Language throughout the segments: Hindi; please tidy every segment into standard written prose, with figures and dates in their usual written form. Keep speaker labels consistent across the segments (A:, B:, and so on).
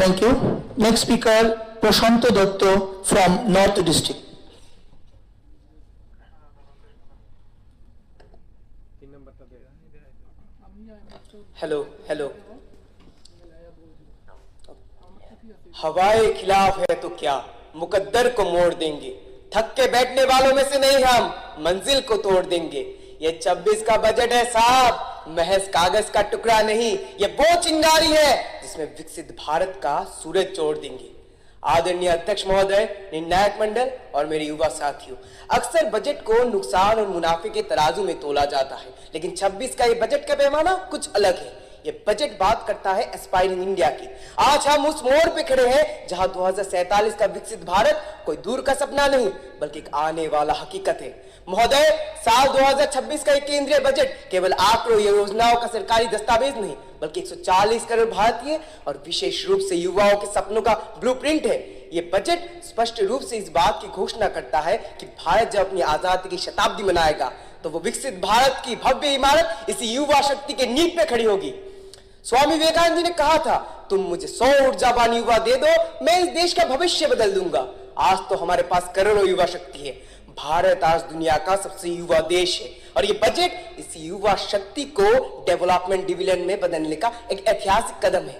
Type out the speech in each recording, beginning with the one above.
A: Thank you. Next speaker, Prashanto Datto from North District.
B: Hello हवाए खिलाफ है तो क्या मुकद्दर को मोड़ देंगे, थक के बैठने वालों में से नहीं हम मंजिल को तोड़ देंगे। ये 26 का बजट है साहब, महज कागज का टुकड़ा नहीं, ये वो चिंगारी है जिसमें विकसित भारत का सूरज जोड़ देंगे। आदरणीय अध्यक्ष महोदय, निर्णायक मंडल और मेरे युवा साथियों, अक्सर बजट को नुकसान और मुनाफे के तराजू में तोला जाता है, लेकिन 26 का ये बजट का पैमाना कुछ अलग है। ये बजट बात करता है एस्पायरिंग इंडिया की। आज हम उस मोड़ पे खड़े हैं जहां 2047 का विकसित भारत कोई दूर का सपना नहीं बल्कि एक आने वाला हकीकत है। महोदय, साल 2026 का केंद्रीय बजट केवल आंकड़ों या योजनाओं का सरकारी दस्तावेज नहीं बल्कि 140 करोड़ भारतीय और विशेष रूप से युवाओं के सपनों का ब्लूप्रिंट है। ये बजट स्पष्ट रूप से इस बात की घोषणा करता है कि भारत जब अपनी आजादी की शताब्दी मनाएगा तो वो विकसित भारत की भव्य इमारत इसी युवा शक्ति के नींव पे खड़ी होगी। स्वामी विवेकानंद जी ने कहा था, तुम मुझे 100 ऊर्जावान युवा दे दो, मैं इस देश का भविष्य बदल दूंगा। आज तो हमारे पास करोड़ों युवा शक्ति है। भारत आज दुनिया का सबसे युवा देश है और ये बजट इस युवा शक्ति को डेवलपमेंट डिविडेंड में बदलने का एक ऐतिहासिक कदम है।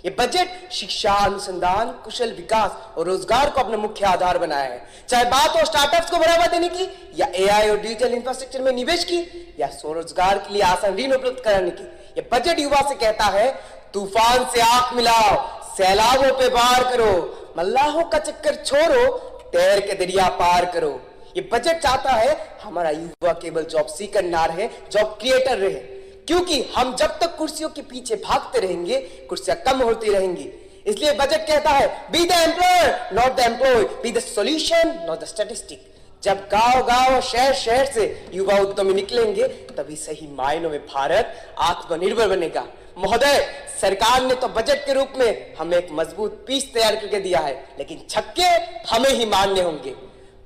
B: ये बजट शिक्षा, अनुसंधान, कुशल विकास और रोजगार को अपना मुख्य आधार बनाया है। चाहे बात हो स्टार्टअप्स को बढ़ावा देने की या एआई और डिजिटल इंफ्रास्ट्रक्चर में निवेश की या स्वरोजगार के लिए आसान ऋण उपलब्ध कराने की, ये बजट युवा से कहता है, तूफान से आंख मिलाओ, सैलाबों पे वार करो, मल्लाहों का चक्कर छोड़ो, तैर के दरिया पार करो। ये बजट चाहता है हमारा युवा केवल जॉब सीकर ना रहे, जॉब क्रिएटर रहे, क्योंकि हम जब तक कुर्सियों के पीछे भागते रहेंगे कुर्सियां कम होती रहेंगी। इसलिए बजट कहता है, be the employer not the employee, be the solution not the statistic. जब गांव-गांव और शहर-शहर से युवा उद्यमी निकलेंगे तभी सही मायनों में भारत आत्मनिर्भर बनेगा। महोदय, सरकार ने तो बजट के रूप में हमें एक मजबूत पीस तैयार करके दिया है, लेकिन छक्के हमें ही मानने होंगे।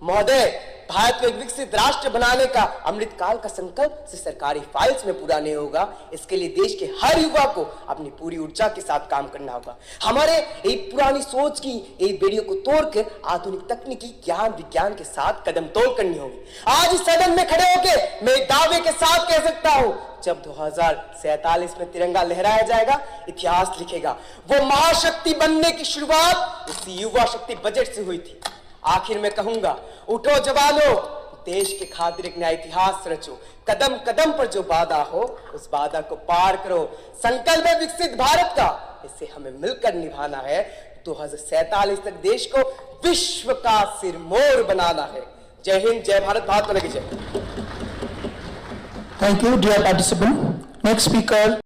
B: महोदय, भारत को एक विकसित राष्ट्र बनाने का अमृत काल का संकल्प से सरकारी फाइल्स में पूरा नहीं होगा। इसके लिए देश के हर युवा को अपनी पूरी ऊर्जा के साथ काम करना होगा। हमारे एक पुरानी सोच की एक बेड़ियों को तोड़कर आधुनिक तकनीकी ज्ञान विज्ञान के साथ कदम तोड़ करनी होगी। आज इस सदन में खड़े होकर मैं दावे के साथ कह सकता हूं, जब 2047 में तिरंगा लहराया जाएगा, इतिहास लिखेगा वो महाशक्ति बनने की शुरुआत इसी युवा शक्ति बजट से हुई थी। आखिर में कहूंगा, उठो जवानों, देश के खातिर एक नया इतिहास रचो। कदम कदम पर जो वादा हो उस वादा को पार करो। संकल्प है विकसित भारत का, इसे हमें मिलकर निभाना है। 2047 तक देश को विश्व का सिरमौर बनाना है। जय हिंद, जय भारत, भारत माता की जय।
A: Thank you, dear participant. Next speaker.